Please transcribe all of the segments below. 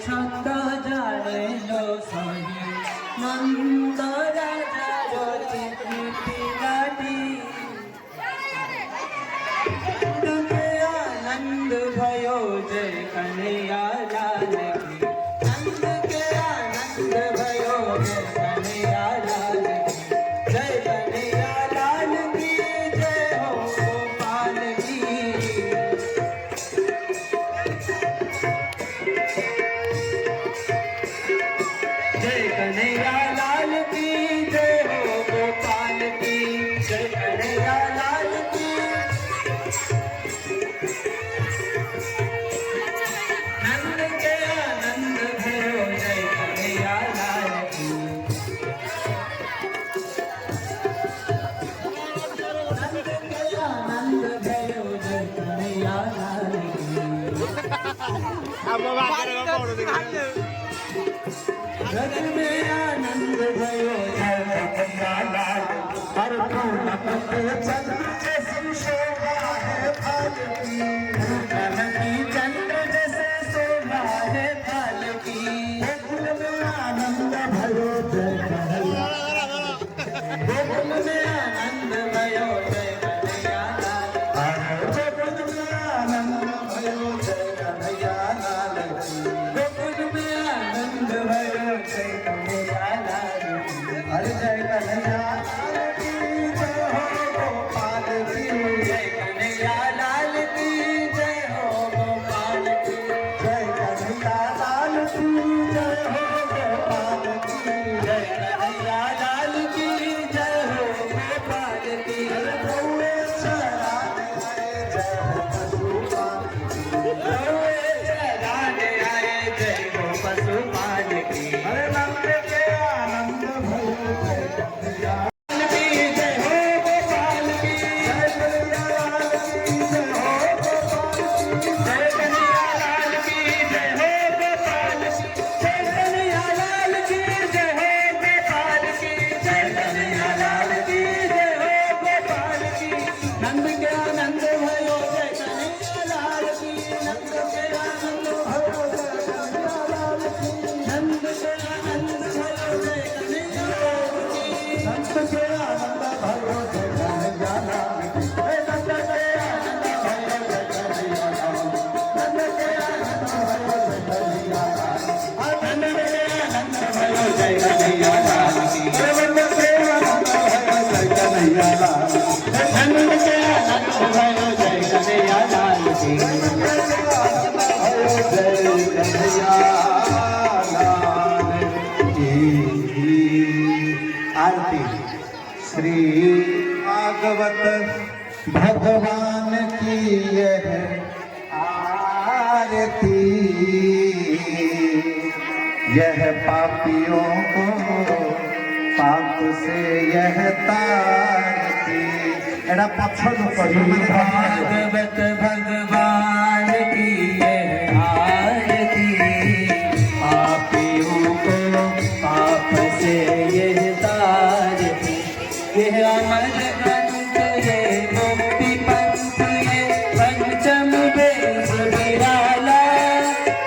ছন্দ জানে লো সহি নন্দ রাজার চিঠি গাটি দুঃখে आनंद भयो जय कन्हैया लाल की नंद के आनंद भयो जय कन्हैया लाल की जय कन्हैया लाल की जय हो गोपाल की जय कन्हैया लाल की जय हो गोपाल की जय कन्हैया लाल की नंद के आनंद भयो जय कन्हैया लाल की नंद के आनंद भयो जय कन्हैया लाल की अब बात करेगा फोटो दिखा रग में आनंद भयो जय कन्हैया लाल हर पूर्ण चंद्र जैसी शोभा है फल की चंद्र जैसे शोभा है फल की गोकुल में आनंद भयो जय कन्हैया गोकुल में आनंद भयो जय कन्हैया लाल आरती श्री भागवत भगवान की यह आरती, यह पापियों को पाप से यह तारती। एड़ा पछन भागवत भगवान की यह आरती, पापियों को पाप से यह तारती। यह अमर ग्रंथ ये मुक्ति पंथ ये पंचम वेद निराला,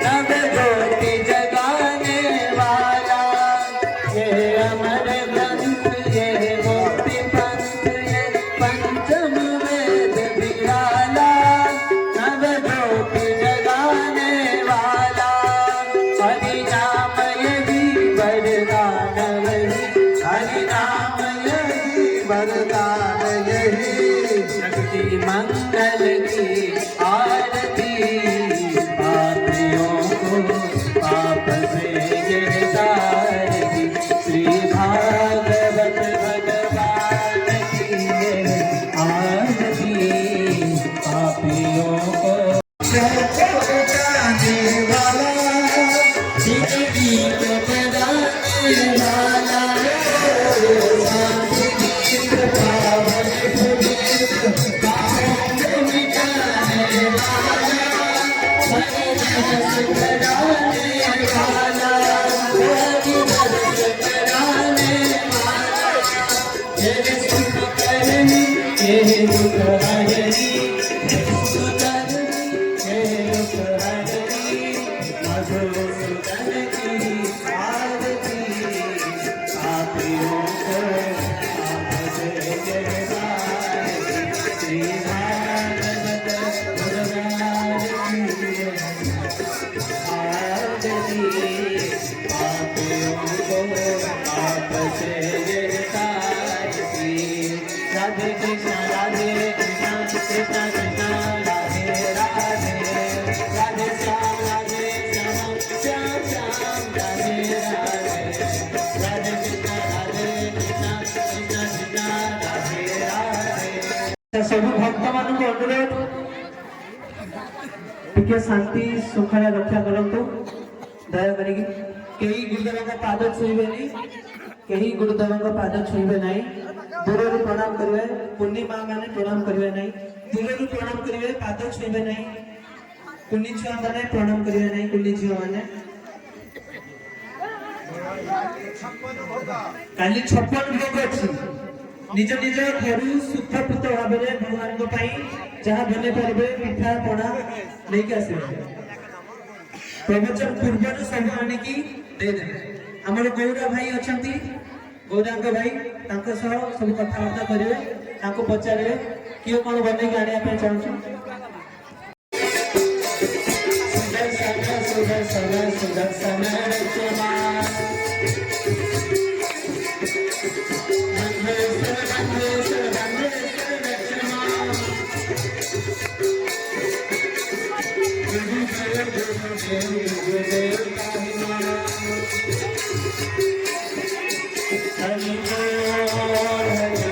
नव ज्योति जगाने वाला। यह अमर ग्रंथ ये मुक्ति पंथ ये पंचम वेद निराला, नव ज्योति जगाने वाला। हरि नाम यही वरदान वही, हरि नाम यही वरदान यही, शक्ति मंगल की आरती। पापियों को पाप से यह तारती, श्री भागवत भगवान की यह आरती। पापियों को जाने वाला, जिंदगी को बदलने वाला, शांति गीत पावन पुनीत पावन मिटाने वाला, मन कराने वाला, हरि कराने वाला। ये सुख करनी ये दुख हरनी, ये सुख करनी ये दुख हरनी, मधुसूदन की आरती। पापियों को पाप से यह तारती, श्री भागवत भगवान की यह आरती। पापियों को पाप से यह तारती। राधे कृष्ण राधे कृष्ण कृष्ण कृष्ण राधे राधे, राधे श्याम श्याम श्याम राधे राधे, राधे कृष्ण कृष्ण कृष्ण राधे राधे। सब भक्त मान को अनुरोध टिके शांति सुखला रक्षा करंतु, दया करिकी केही गुरुदेव का पाद छुईबे नहीं, केही गुरुदेव का पाद छुईबे नहीं। दूर प्रणाम करिवे, पुण्य माँ माने प्रणाम करिवे नहीं, दूर प्रणाम करिवे, पाद छुईबे नहीं। कुन्नी छुआ माने प्रणाम करिवे नहीं, कुन्नी छुआ माने काली 56 भोग अछि। निज निज घरु सुखपूत भाव में भगवान को पाई जहाँ बने पारे पिठा पड़ा लेके आसिबे। प्रवचन पूर्व सब आने की दे दे। हमर गौरा भाई अछंती, गौरांग भाई तांको सह सब कथाबार्ता करिवे, तांको पचारिवे कियो कोन बने के आनिया पे चाहछु। सुदर्शन सुदर्शन रचना, हरि बोल हरि